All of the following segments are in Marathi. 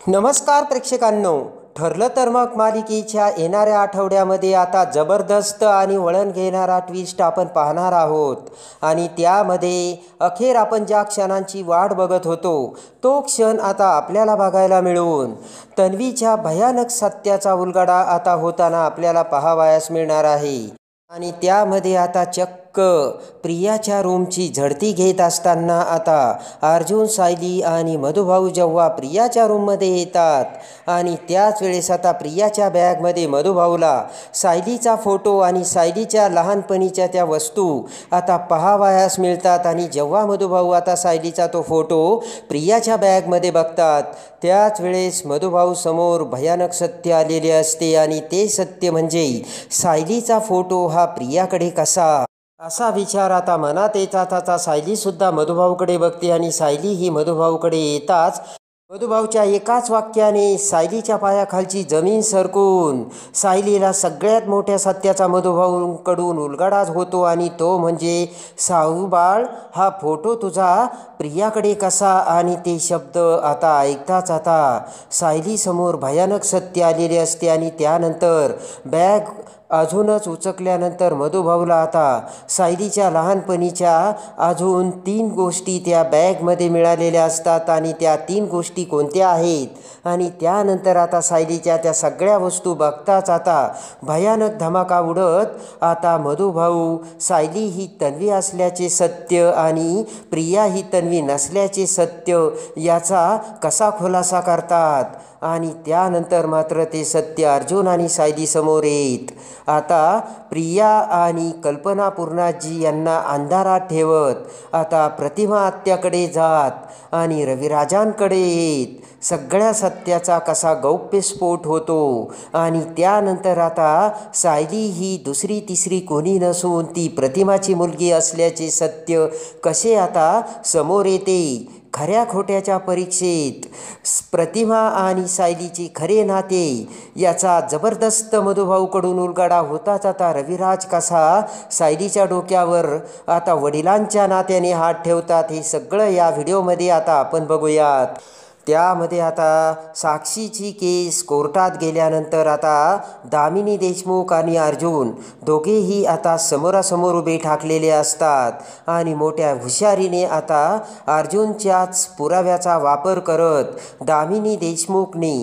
नमस्कार प्रेक्षकांनो, ठरलं तर मग मालिकेच्या येणाऱ्या आठवड्यामध्ये आता जबरदस्त आणि वळण घेणारा ट्विस्ट आपण पाहणार आहोत. आणि त्यामध्ये अखेर आपण ज्या क्षणांची वाट बघत होतो तो क्षण आता आपल्याला बघायला मिळून तन्वीच्या भयानक सत्याचा उलगडा आता होताना आपल्याला पाहावयास मिळणार आहे. आणि त्यामध्ये आता चक्क प्रियाच्या रूमची झडती घेत असताना आता अर्जुन, सायली आणि मधुभाऊ जेव्हा प्रियाच्या रूममध्ये येतात आणि त्याच वेळेस आता प्रियाच्या बॅगमध्ये मधुभाऊला सायलीचा फोटो आणि सायलीच्या लहानपणीच्या त्या वस्तू आता पाहावयास मिळतात. आणि जेव्हा मधुभाऊ आता सायलीचा तो फोटो प्रियाच्या बॅगमध्ये बघतात त्याच वेळेस मधुभाऊ समोर भयानक सत्य आलेले असते. आणि ते सत्य म्हणजे सायलीचा फोटो हा प्रियाकडे कसा, असा विचार आता मनात येतात. आता सायलीसुद्धा मधुभाऊकडे बघते आणि सायली ही मधुभाऊकडे येताच मधुभाऊच्या एकाच वाक्याने सायलीच्या पायाखालची जमीन सरकून सायलीला सगळ्यात मोठ्या सत्याचा मधुभाऊकडून उलगडा होतो. आणि तो म्हणजे साऊबाळ, हा फोटो तुझा प्रियाकडे कसा. आणि ते शब्द आता ऐकताच आता सायलीसमोर भयानक सत्य आलेले असते. आणि त्यानंतर बॅग अजूनच उचकल्यानंतर मधुभाऊला आता सायलीच्या लहानपणीच्या अजून 3 गोष्टी त्या बॅगमध्ये मिळालेल्या असतात. आणि त्या 3 गोष्टी कोणत्या आहेत आणि त्यानंतर आता सायलीच्या त्या सगळ्या वस्तू बघताच आता भयानक धमाका उडत आता मधुभाऊ सायली ही तन्वी असल्याचे सत्य आणि प्रिया ही तन्वी नसल्याचे सत्य याचा कसा खुलासा करतात. आणि त्यानंतर मात्र ते सत्य अर्जुन आणि सायली समोर येत आता प्रिया आणि कल्पना पूर्णाजी यांना अंधारात ठेवत आता प्रतिमा आत्याकडे जात आणि रविराजांकडे येत सगळ्या सत्याचा कसा गौप्यस्फोट होतो. आणि त्यानंतर आता सायली ही दुसरी तिसरी कोणी नसून ती प्रतिमाची मुलगी असल्याचे सत्य कसे आता समोर येते. खऱ्या खोट्याच्या परीक्षेत प्रतिमा आणि सायलीचे खरे नाते याचा जबरदस्त मधुभाऊकडून उलगडा होताच आता रविराज कसा सायलीच्या डोक्यावर आता वडिलांच्या नात्याने हात ठेवतात हे सगळं या व्हिडिओमध्ये आता आपण बघूयात. त्यामध्ये आता साक्षीची केस कोर्टात गेल्यानंतर आता दामिनी देशमुख आणि अर्जुन दोघेही आता समोरासमोर उभे ठाकलेले असतात. आणि मोठ्या हुशारीने आता अर्जुनच्याच पुराव्याचा वापर करत दामिनी देशमुखने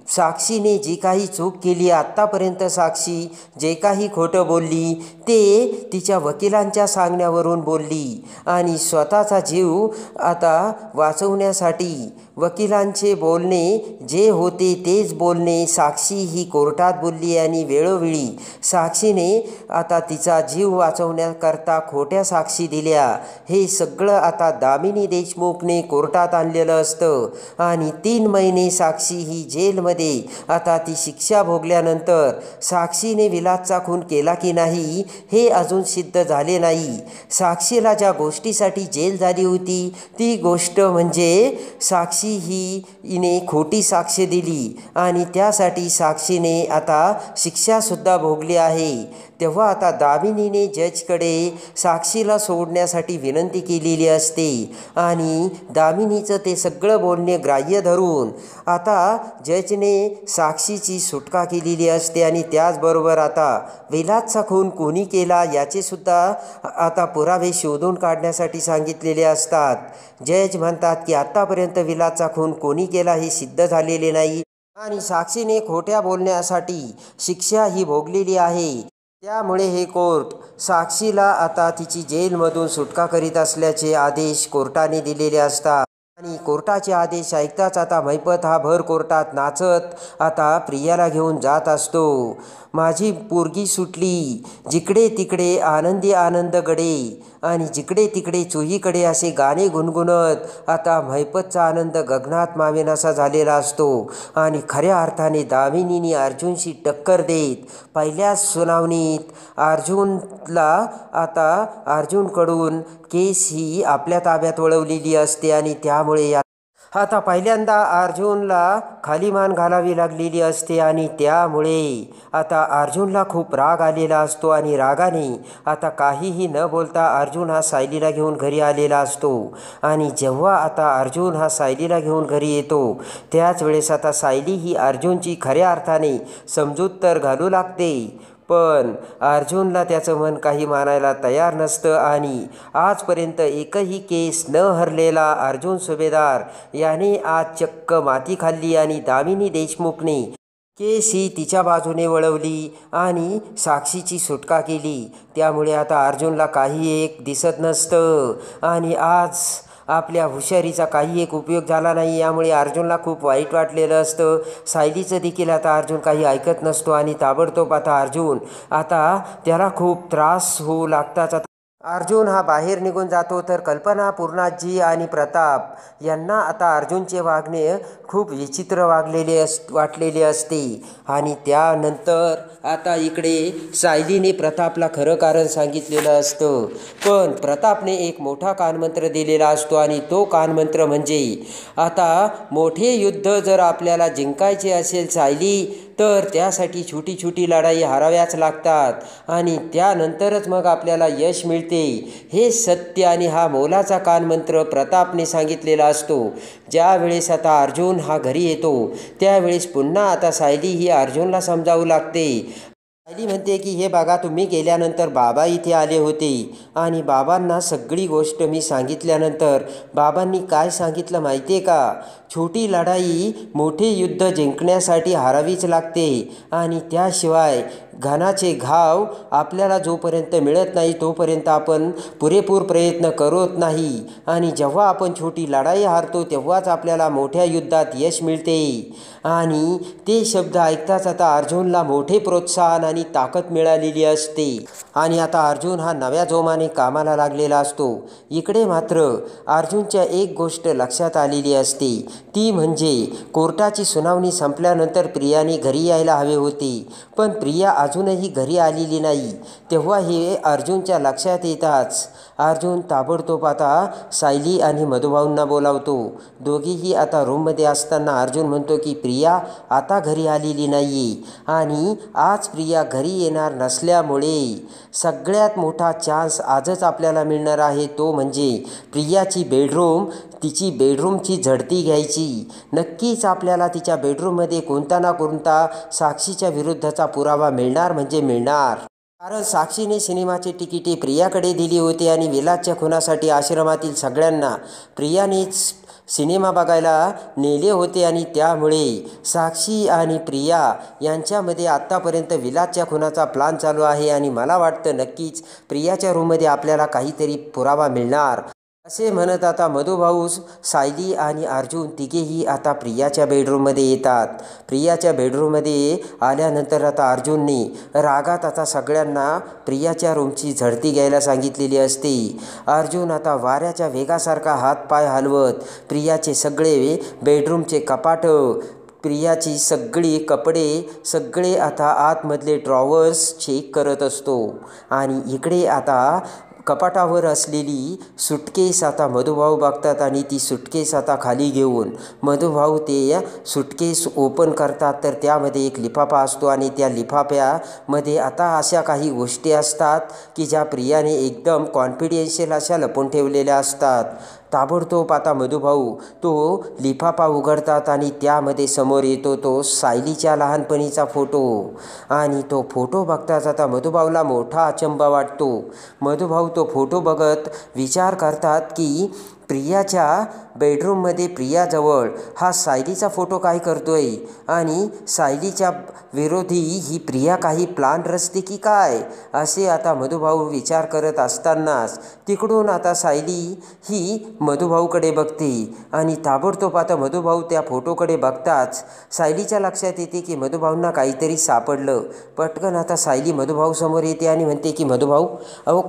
साक्षीने जी काही चूक केली, आत्तापर्यंत साक्षी जे काही खोटं बोलली ते तिच्या वकिलांच्या सांगण्यावरून बोलली आणि स्वतःचा जीव आता वाचवण्यासाठी वकिलांचे बोलणे जे होते तेच बोलणे साक्षी ही कोर्टात बोलली. आणि वेळोवेळी साक्षीने आता तिचा जीव वाचवण्याकरता खोट्या साक्षी दिल्या. हे सगळं आता दामिनी देशमुखने कोर्टात आणलेलं असतं. आणि 3 महिने साक्षी ही जेलमध्ये आता ती शिक्षा भोगल्यानंतर साक्षीने विलासचा खून केला की नाही हे अजून सिद्ध झाले नाही. साक्षीला ज्या गोष्टीसाठी जेल झाली होती ती गोष्ट म्हणजे साक्षी ही हिने खोटी साक्ष दिली आणि त्यासाठी साक्षीने आता शिक्षासुद्धा भोगली आहे. तेव्हा आता दामिनीने जजकडे साक्षीला सोडण्यासाठी विनंती केलेली असते आणि दामिनीचं ते सगळं बोलणे ग्राह्य धरून आता जजने साक्षीची सुटका केलेली असते. आणि त्याचबरोबर आता विलासचा खून कोणी केला याचे सुद्धा आता पुरावे शोधून काढण्यासाठी सांगितलेले असतात. जज म्हणतात की आत्तापर्यंत विलासचा खून कोणी केला हे सिद्ध झालेले नाही आणि साक्षीने खोट्या बोलण्यासाठी शिक्षा ही भोगलेली आहे. त्यामुळे हे कोर्ट साक्षीला आता तिची जेलमधून सुटका करीत असल्याचे आदेश कोर्टाने दिलेले असतात. आणि कोर्टाचे आदेश ऐकताच आता महिपत हा भर कोर्टात नाचत आता प्रियाला घेऊन जात असतो. माझी पोरगी सुटली, जिकडे तिकडे आनंदी आनंद गडे आणि जिकडे तिकडे चोहीकडे असे गाणे गुणगुणत आता महिपतचा आनंद गगनात मावेनासा झालेला असतो. आणि खऱ्या अर्थाने दामिनीने अर्जुनशी टक्कर देत पहिल्याच सुनावणीत अर्जुनला आता अर्जुनकडून केस ही आपल्या ताब्यात वळवलेली असते. आणि त्यामुळे आता पहिल्यांदा अर्जुनला खाली मान घालावी लागलेली असते आणि त्यामुळे आता अर्जुनला खूप राग आलेला असतो आणि रागाने आता काहीही न बोलता अर्जुन हा सायलीला घेऊन घरी आलेला असतो. आणि जेव्हा आता अर्जुन हा सायलीला घेऊन घरी येतो त्याच वेळेस आता सायली ही अर्जुनची खऱ्या अर्थाने समजूत तर घालू लागते, पण अर्जुनला त्याचं मन काही मानायला तयार नसतं. आणि आजपर्यंत एकही केस न हरलेला अर्जुन सुभेदार याने आज चक्क माती खाल्ली आणि दामिनी देशमुखने केस ही तिच्या बाजूने वळवली आणि साक्षीची सुटका केली. त्यामुळे आता अर्जुनला काही एक दिसत नसतं आणि आज आपल्या हुशारीचा काही एक उपयोग झाला नाही. यामुळे अर्जुनला खूप वाईट वाटलेलं असतं. सायलीचं देखील आता अर्जुन काही ऐकत नसतो आणि ताबडतोब आता अर्जुन आता त्याला खूप त्रास होऊ लागताच. अर्जुन हा बाहेर निघून जातो तर कल्पना, पूर्णाजी आणि प्रताप यांना आता अर्जुनचे वागणे खूप विचित्र वाटलेले असते. आणि त्यानंतर आता इकडे सायलीने प्रतापला खरं कारण सांगितलेलं असतं, पण प्रतापने एक मोठा कानमंत्र दिलेला असतो आणि तो कानमंत्र म्हणजे आता मोठे युद्ध जर आपल्याला जिंकायचे असेल सायली तर त्यासाठी छोटी छोटी लढाई हाराव्याच लागतात आणि त्यानंतरच मग आपल्याला यश मिळते. हे सत्य आणि हा मोलाचा कानमंत्र प्रतापने सांगितलेला असतो. ज्या वेळेस आता अर्जुन हा घरी येतो त्यावेळेस पुन्हा आता सायली ही अर्जुनला समजावू लागते. सायली म्हणते की हे बघा, तुम्ही गेल्यानंतर बाबा इथे आले होते आणि बाबांना सगळी गोष्ट मी सांगितल्यानंतर बाबांनी काय सांगितलं माहिती आहे का? छोटी लढाई मोठे युद्ध जिंकण्यासाठी हारावीच लागते आणि त्याशिवाय घानाचे घाव आपल्याला जोपर्यंत मिळत नाही तोपर्यंत आपण पुरेपूर प्रयत्न करत नाही आणि जेव्हा आपण छोटी लढाई हारतो तेव्हाच आपल्याला मोठ्या युद्धात यश मिळते. आणि ते शब्द ऐकताच आता अर्जुनला मोठे प्रोत्साहन आणि ताकद मिळालेली असते आणि आता अर्जुन हा नव्या जोमाने कामाला लागलेला असतो. इकडे मात्र अर्जुनच्या एक गोष्ट लक्षात आलेली असते, ती म्हणजे कोर्टाची सुनावणी संपल्यानंतर प्रियाने घरी यायला हवे होते, पण प्रिया अजूनही घरी आलेली नाही. तेव्हा हे अर्जुनच्या लक्षात येताच अर्जुन ताबडतोब आता सायली आणि मधुभाऊंना बोलावतो. दोघीही आता रूममध्ये असताना अर्जुन म्हणतो की प्रिया आता घरी आलेली नाही आणि आज प्रिया घरी येणार नसल्यामुळे सगळ्यात मोठा चान्स आजच आपल्याला मिळणार आहे, तो म्हणजे प्रियाची बेडरूम, तिची बेडरूमची झडती घ्यायची. नक्कीच आपल्याला तिच्या बेडरूममध्ये कोणता ना कोणता साक्षीच्या विरुद्धचा पुरावा मिळणार म्हणजे मिळणार. कारण साक्षीने सिनेमाची तिकिटे प्रियाकडे दिली होती आणि विलासच्या खुनासाठी आश्रमातील सगळ्यांना प्रियानेच सिनेमा बघायला नेले होते आणि त्यामुळे साक्षी आणि प्रिया यांच्यामध्ये आत्तापर्यंत विलासच्या खुनाचा प्लान चालू आहे आणि मला वाटतं नक्कीच प्रियाच्या रूममध्ये आपल्याला काहीतरी पुरावा मिळणार असे म्हणत आता मधुभाऊ, सायली आणि अर्जुन तिघेही आता प्रियाच्या बेडरूममध्ये येतात. प्रियाच्या बेडरूममध्ये आल्यानंतर आता अर्जुनने रागात आता सगळ्यांना प्रियाच्या रूमची झडती घ्यायला सांगितलेली असते. अर्जुन आता वाऱ्याच्या वेगासारखा हातपाय हलवत प्रियाचे सगळे बेडरूमचे कपाट, प्रियाची सगळी कपडे, सगळे आता आतमधले ड्रॉवर्स चेक करत असतो. आणि इकडे आता कपाटावर असलेली सुटकेस आता मधुभाऊ बघतात आणि ती सुटकेस आता खाली घेऊन मधुभाऊ ते सुटकेस ओपन करतात. तर त्यामध्ये एक लिफाफा असतो आणि त्या लिफाफ्यामध्ये आता अशा काही गोष्टी असतात की ज्या प्रियाने एकदम कॉन्फिडेन्शियल अशा लपवून ठेवलेल्या असतात. ताबडतोब आता मधुभाऊ तो लिफाफा उघडतात आणि त्यामध्ये समोर येतो तो सायलीच्या लहानपणीचा फोटो आणि तो फोटो बघताच आता मधुभाऊला मोठा अचंबा वाटतो. मधुभाऊ तो फोटो बघत विचार करतात की प्रियाच्या बेडरूममध्ये प्रियाजवळ हा सायलीचा फोटो काय करतोय आणि सायलीच्या विरोधी ही प्रिया काही प्लान रचते की काय, असे आता मधुभाऊ विचार करत असतानाच तिकडून आता सायली ही मधुभाऊकडे बघते आणि ताबडतोब आता मधुभाऊ त्या फोटोकडे बघताच सायलीच्या लक्षात येते की मधुभाऊंना काहीतरी सापडलं. पटकन आता सायली मधुभाऊ समोर येते आणि म्हणते की मधुभाऊ, अहो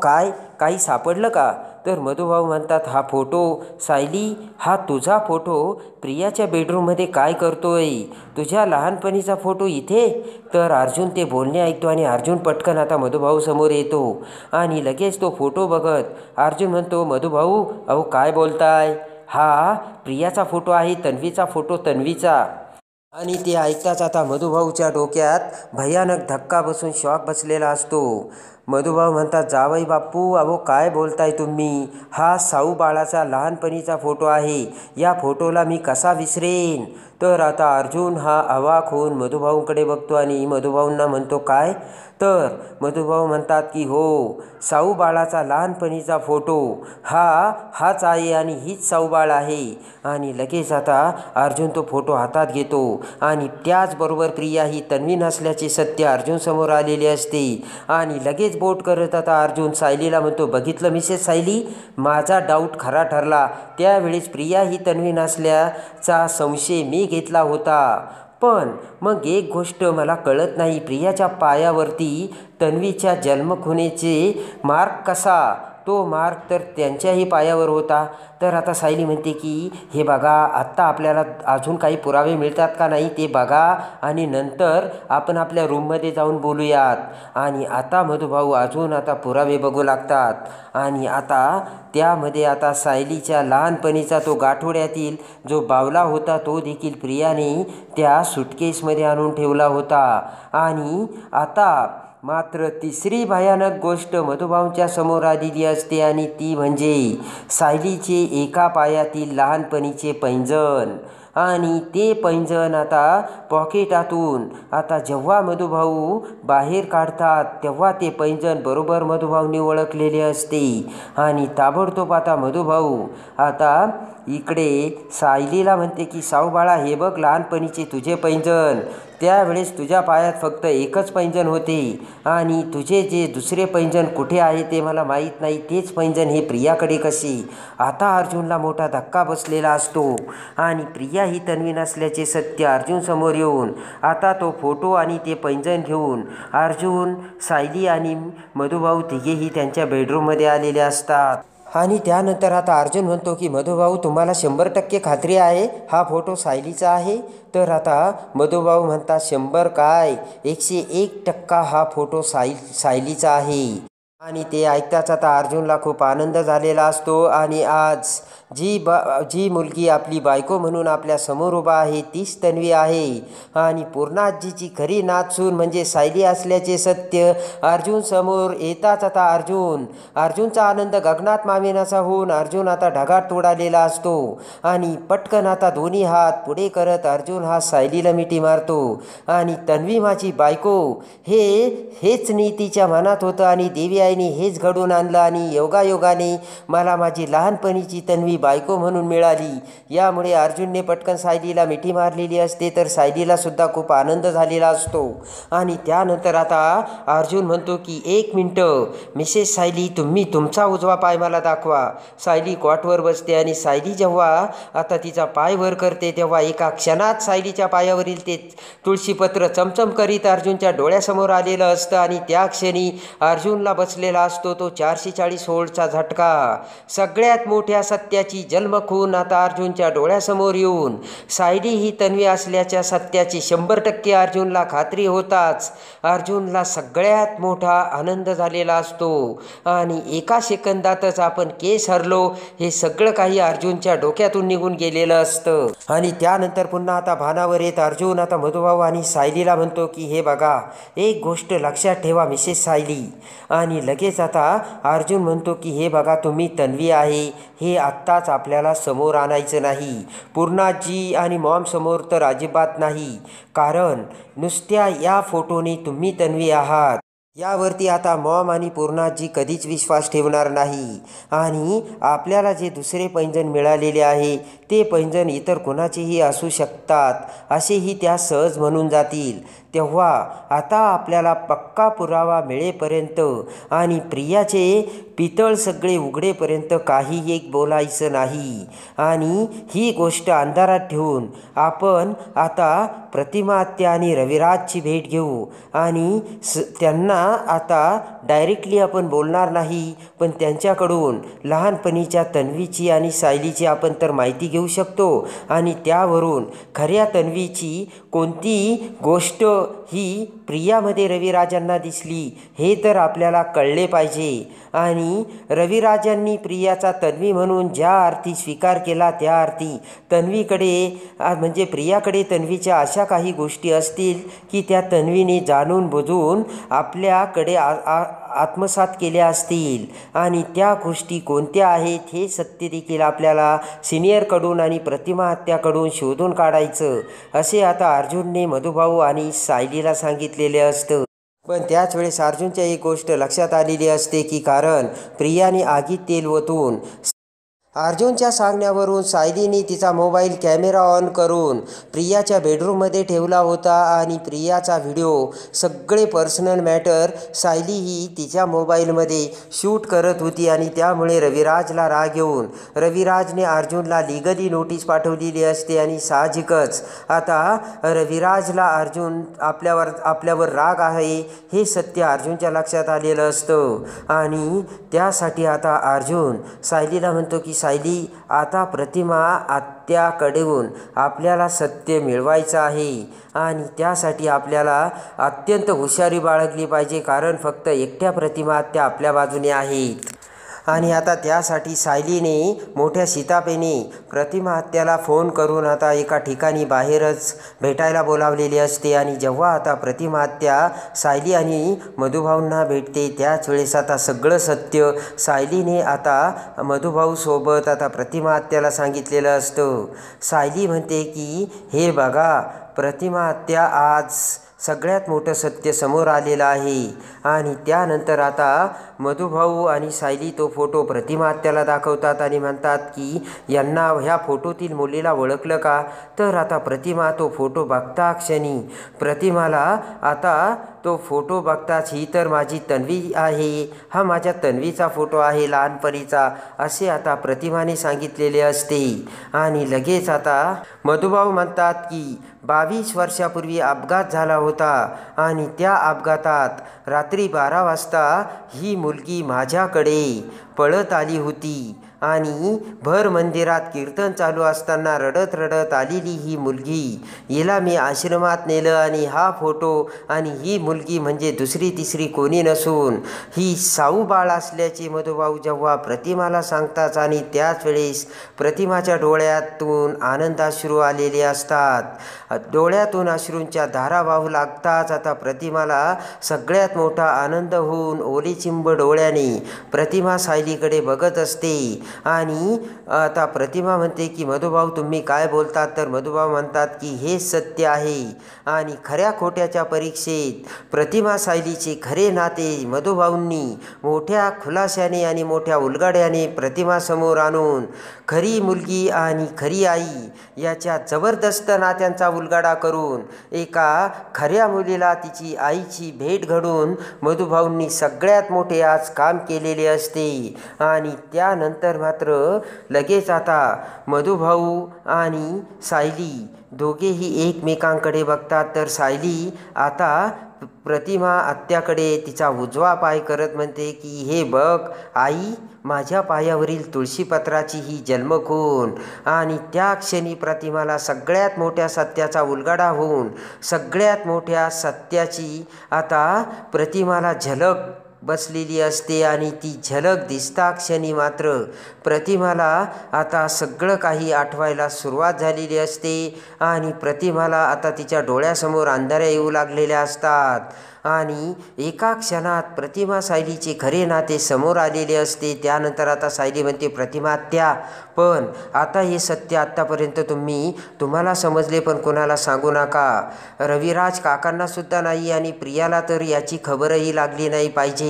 काही सापडलं का? तर मधुभाऊ म्हणतात, हा फोटो सायली, हा तुझा फोटो प्रियाच्या बेडरूममध्ये काय करतोय? तुझ्या लहानपणीचा फोटो इथे? तर अर्जुन ते बोलणे ऐकतो आणि अर्जुन पटकन आता मधुभाऊ समोर येतो आणि लगेच तो फोटो बघत अर्जुन म्हणतो, मधुभाऊ अहो काय बोलताय? हा प्रियाचा फोटो आहे, तन्वीचा फोटो तन्वीचा. आणि ते ऐकताच आता मधुभाऊच्या डोक्यात भयानक धक्का बसून शॉक बसलेला असतो. मधुभाऊ म्हणतात, जावई बापू, अहो काय बोलताय तुम्ही? हा साऊ बाळाचा लहानपणीचा फोटो आहे. या फोटोला मी कसा विसरेन? तर आता अर्जुन हा अवाक होऊन मधुभाऊंकडे बघतो आणि मधुभाऊंना म्हणतो, काय? तर मधुभाऊ म्हणतात की हो, साऊ बाळाचा लहानपणीचा फोटो हाच आहे आणि हीच साऊ बाळ आहे. आणि लगेच आता अर्जुन तो फोटो हातात घेतो आणि त्याचबरोबर प्रिया ही तन्वी नसल्याचे सत्य अर्जुन समोर आलेले असते. आणि लगेच बोट करत आता अर्जुन सायलीला म्हणतो, बघितलं मिसेस सायली, माझा डाऊट खरा ठरला. त्यावेळेस प्रिया ही तन्वी नसल्याचा संशय मी घेतला होता. पण मग एक गोष्ट मला कळत नाही, प्रियाच्या पायावरती तन्वीच्या जन्मखुणेचे मार्क कसा? तो मार्क तर त्यांच्याही पायावर होता. तर आता सायली म्हणते की हे बघा, आत्ता आपल्याला अजून काही पुरावे मिळतात का नाही ते बघा आणि नंतर आपण आपल्या रूममध्ये जाऊन बोलूयात. आणि आता मधुभाऊ अजून आता पुरावे बघू लागतात. आणि आता त्यामध्ये आता सायलीच्या लहानपणीचा तो गाठोड्यातील जो बावला होता तो देखील प्रियाने त्या सुटकेसमध्ये आणून ठेवला होता. आणि आता मात्र तिसरी भयानक गोष्ट मधुभाऊंच्या समोर आलेली असते आणि ती म्हणजे सायलीचे एका पायातील लहानपणीचे पैंजण. आणि ते पैंजण आता पॉकेटातून आता जेव्हा मधुभाऊ बाहेर काढतात तेव्हा ते पैंजण बरोबर मधुभाऊंनी ओळखलेले असते. आणि ताबडतोब आता मधुभाऊ आता इकडे सायलीला म्हणते की साऊ बाळा, हे बघ लहानपणीचे तुझे पैंजण. त्यावेळेस तुझ्या पायात फक्त एकच पैंजण होते आणि तुझे जे दुसरे पैंजण कुठे आहे ते मला माहीत नाही. तेच पैंजण हे प्रियाकडे कसे? आता अर्जुनला मोठा धक्का बसलेला असतो आणि प्रिया ही तन्वी नसल्याचे सत्य अर्जुन समोर येऊन आता तो फोटो आणि ते पैंजण घेऊन अर्जुन, सायली आणि मधुभाऊ तिघेही त्यांच्या बेडरूममध्ये आलेले असतात. आणि त्यानंतर आता अर्जुन म्हणतो की मधुभाऊ, तुम्हाला 100% खात्री आहे हा फोटो सायलीचा आहे? तर आता मधुभाऊ म्हणतात, 100 काय, 101% हा फोटो सायलीचा आहे. आणि ते ऐकताच आता अर्जुनला खूप आनंद झालेला असतो. आणि आज जी मुलगी आपली बायको म्हणून आपल्या समोर उभा आहे तीच तन्वी आहे. आणि पूर्णाजीची खरी नातसून म्हणजे सायली असल्याचे सत्य अर्जुन समोर येताच आता अर्जुनचा आनंद गगनात मावेनासा होऊन अर्जुन आता ढगात उडालेला असतो. आणि पटकन आता दोन्ही हात पुढे करत अर्जुन हा सायलीला मिठी मारतो. आणि तन्वी माझी बायको, हेच नीतीच्या मनात होतं आणि देवी आईने हेच घडवून आणलं आणि योगायोगाने मला माझी लहानपणीची तन्वी बायको म्हणून मिळाली. यामुळे अर्जुनने पटकन सायलीला मिठी मारलेली असते तर सायलीला सुद्धा खूप आनंद झालेला असतो. आणि त्यानंतर आता अर्जुन म्हणतो की 1 मिनटं मिसेस सायली, तुम्ही तुमचा उजवा पाय मला दाखवा. सायली कॉटवर बसते आणि सायली जेव्हा आता तिचा पाय वर करते तेव्हा एका क्षणात सायलीच्या पायावरील ते तुळशीपत्र चमचम करीत अर्जुनच्या डोळ्यासमोर आलेलं असतं. आणि त्या क्षणी अर्जुनला बसलेला असतो तो 440 व्होल्टचा झटका. सगळ्यात मोठ्या सत्याची जन्मखून आता अर्जुनच्या डोळ्यासमोर येऊन सायली ही तन्वी असल्याच्या सत्याची 100% अर्जुनला खात्री होताच अर्जुनला सगळ्यात मोठा आनंद झालेला असतो. आणि एका सेकंदातच आपण केस हरलो हे सगळं काही अर्जुनच्या डोक्यातून निघून गेलेलं असतं. आणि त्यानंतर पुन्हा आता भानावर येत अर्जुन आता मधुभाऊ आणि सायलीला म्हणतो की हे बघा, एक गोष्ट लक्षात ठेवा मिसेस सायली. आणि लगेच आता अर्जुन म्हणतो की हे बघा, तुम्ही तन्वी आहे हे आत्ताच आपल्याला समोर आणायचं नाही. पूर्णाजी आणि मॉम समोर तर अजिबात नाही, कारण नुसत्या या फोटोने तुम्ही तन्वी आहात यावरती आता मॉम आणि पूर्णाजी कधीच विश्वास ठेवणार नाही. आणि आपल्याला जे दुसरे पैंजण मिळालेले आहे ते पैंजण इतर कोणाचेही असू शकतात असेही त्या सहज म्हणून जातील. तेव्हा आता आपल्याला पक्का पुरावा मिळेपर्यंत आणि प्रियाचे पितळ सगळे उघडेपर्यंत काही एक बोलायचं नाही. आणि ही गोष्ट अंधारात ठेवून आपण आता प्रतिमा आत्या आणि रविराजची भेट घेऊ आणि त्यांना आता डायरेक्टली आपण बोलणार नाही, पण त्यांच्याकडून लहानपणीच्या तन्वीची आणि सायलीची आपण तर माहिती घेऊ शकतो आणि त्यावरून खऱ्या तन्वीची कोणती गोष्ट ही प्रियामध्ये रविराजांना दिसली हे तर आपल्याला कळले पाहिजे. आणि रविराजांनी प्रियाचा तन्वी म्हणून ज्या अर्थी स्वीकार केला त्या अर्थी तन्वीकडे म्हणजे प्रियाकडे तन्वीच्या अशा काही गोष्टी असतील की त्या तन्वीने जाणून बुजून आपल्याकडे आत्मसात केल्या असतील आणि त्या गोष्टी कोणत्या आहेत हे सत्य देखील आपल्याला सिनियरकडून आणि प्रतिमा आत्याकडून शोधून काढायचं असे आता अर्जुनने मधुभाऊ आणि सायलीला सांगितलेले असतं. पण त्याच वेळेस अर्जुनच्या एक गोष्ट लक्षात आलेली असते की कारण प्रियाने आगीत तेल ओतून अर्जुनच्या सांगण्यावरून सायलीने तिचा मोबाईल कॅमेरा ऑन करून प्रियाच्या बेडरूममध्ये ठेवला होता आणि प्रियाचा व्हिडिओ सगळे पर्सनल मॅटर सायली ही तिच्या मोबाईलमध्ये शूट करत होती आणि त्यामुळे रविराजला राग येऊन रविराजने अर्जुनला लिगली नोटीस पाठवलेली असते आणि साहजिकच आता रविराजला अर्जुन आपल्यावर राग आहे हे सत्य अर्जुनच्या लक्षात आलेलं असतं आणि त्यासाठी आता अर्जुन सायलीला म्हणतो की सायली आता प्रतिमा आत्याकडून आपल्याला सत्य मिळवायचं आहे आणि त्यासाठी आपल्याला अत्यंत हुशारी बाळगली पाहिजे कारण फक्त एकट्या प्रतिमा आत्या आपल्या बाजूने आहेत. आणि आता त्यासाठी सायलीने मोठ्या शितापेने प्रतिमा आत्याला फोन करून आता एका ठिकाणी बाहेरच भेटायला बोलावलेली असते आणि जेव्हा आता प्रतिमा आत्या सायली आणि मधुभाऊंना भेटते त्याच वेळेस आता सगळं सत्य सायलीने आता मधुभाऊसोबत आता प्रतिमा आत्याला सांगितलेलं असतं. सायली म्हणते की हे बघा प्रतिमा आत्या आज सगळ्यात मोठं सत्य समोर आलेलं आहे आणि त्यानंतर आता मधुभाऊ आणि सायली तो फोटो प्रतिमा आत्याला दाखवतात आणि म्हणतात की यांना ह्या फोटोतील मुलीला ओळखलं का. तर आता प्रतिमा तो फोटो बघता क्षणी प्रतिमाला आता तो फोटो बघताच ही तर माझी तन्वी आहे, हा माझ्या तन्वीचा फोटो आहे लहानपणीचा असे आता प्रतिमाने सांगितलेले असते. आणि लगेच आता मधुभाऊ म्हणतात की 22 वर्षापूर्वी अपघात झाला होता आणि त्या अपघातात रात्री 12 वाजता ही मुलगी माझ्याकडे पळत आली होती आणि भर मंदिरात कीर्तन चालू असताना रडत रडत आलेली ही मुलगी हिला मी आश्रमात नेलं आणि हा फोटो आणि ही मुलगी म्हणजे दुसरी तिसरी कोणी नसून ही साऊ बाळ असल्याचे मधुभाऊ जेव्हा प्रतिमाला सांगतात आणि त्याच वेळेस प्रतिमाच्या डोळ्यातून आनंदाश्रू आलेले असतात. डोळ्यातून अश्रूंच्या धारा वाहू लागताच आता प्रतिमाला सगळ्यात मोठा आनंद होऊन ओलीचिंब डोळ्याने प्रतिमा सायलीकडे बघत असते आणि आता प्रतिमा म्हणते की मधुभाऊ तुम्ही काय बोलतात. तर मधुभाऊ म्हणतात की हे सत्य आहे आणि खऱ्या खोट्याच्या परीक्षेत प्रतिमा सायलीचे खरे नाते मधुभाऊंनी मोठ्या खुलाशाने आणि मोठ्या उलगड्याने प्रतिमासमोर आणून खरी मुलगी आणि खरी आई याच्या जबरदस्त नात्यांचा उलगडा करून एका खऱ्या मुलीला तिची आईची भेट घडून मधुभाऊंनी सगळ्यात मोठे आज काम केलेले असते. आणि त्यानंतर मात्र लगेच आता मधुभाऊ आणि सायली दोघेही एकमेकांकडे बघतात. तर सायली आता प्रतिमा आत्याकडे तिचा उजवा पाय करत म्हणते की हे बघ आई माझ्या पायावरील तुळशीपत्राची ही जन्मखूण. आणि त्या क्षणी प्रतिमाला सगळ्यात मोठ्या सत्याचा उलगडा होऊन सगळ्यात मोठ्या सत्याची आता प्रतिमाला झलक बसलेली असते आणि ती झलक दिसता क्षणी मात्र प्रतिमाला आता सगळं काही आठवायला सुरुवात झालेली असते आणि प्रतिमाला आता तिच्या डोळ्यासमोर अंधाऱ्या येऊ लागलेल्या असतात आणि एका क्षणात प्रतिमा सायलीचे खरे नाते समोर आलेले असते. त्यानंतर आता सायली म्हणते प्रतिमा आत्या पण आता हे सत्य आत्तापर्यंत तुम्हाला समजले पण कोणाला सांगू नका. रविराज काकांना सुद्धा नाही आणि प्रियाला तर याची खबरही लागली नाही पाहिजे.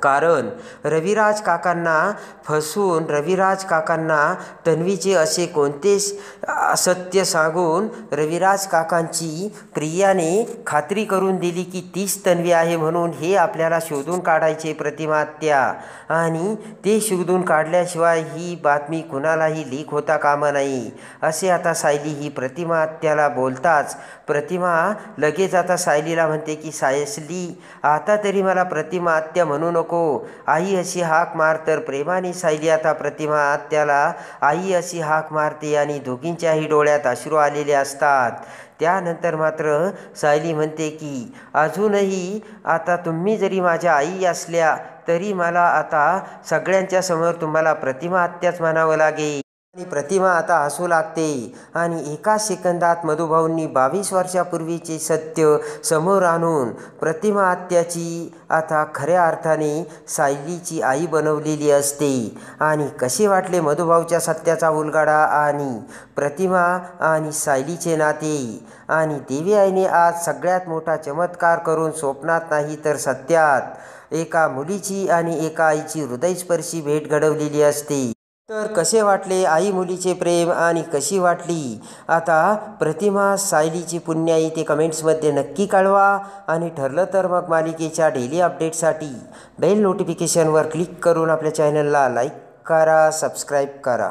कारण रविराज काकांना फसवून रविराज काकांना तन्वीचे असे कोणतेच असत्य सांगून रविराज काकांची प्रियाने खात्री करून दिली की तीच तन्वी आहे म्हणून हे आपल्याला शोधून काढायचे प्रतिमा आत्या. आणि ते शोधून काढल्याशिवाय ही बातमी कुणालाही लीक होता कामा नये असे आता सायली ही प्रतिमा आत्याला बोलताच प्रतिमा लगेच आता सायलीला म्हणते की सायली आता तरी मला प्रतिमा आत्या म्हणू नको, आई अशी हाक मार. तर प्रेमाने सायली आता प्रतिमा आत्याला आई अशी हाक मारते आणि दोघींच्याही डोळ्यात अश्रू आलेले असतात. त्यानंतर मात्र सायली म्हणते की अजूनही आता तुम्ही जरी माझ्या आई असल्या तरी मला आता सगळ्यांच्या समोर तुम्हाला प्रतिमा आत्याच म्हणावं लागेल. आणि प्रतिमा आता हसू लागते आणि एका सेकंदात मधुभाऊंनी 22 वर्षापूर्वीचे सत्य समोर आणून प्रतिमा आत्याची आता खऱ्या अर्थाने सायलीची आई बनवलेली असते. आणि कसे वाटले मधुभाऊच्या सत्याचा उलगडा आणि प्रतिमा आणि सायलीचे नाते. आणि देवी आईने आज सगळ्यात मोठा चमत्कार करून स्वप्नात नाही तर सत्यात एका मुलीची आणि एका आईची हृदयस्पर्शी भेट घडवलेली असते. तर कसे वाटले आई मुलीचे प्रेम आणि कशी वाटली आता प्रतिमा सायलीची पुण्याई ते कमेंट्समध्ये नक्की कळवा. आणि ठरलं तर मग मालिकेच्या डेली अपडेटसाठी बेल नोटिफिकेशनवर क्लिक करून आपल्या चॅनलला लाईक करा, सबस्क्राईब करा.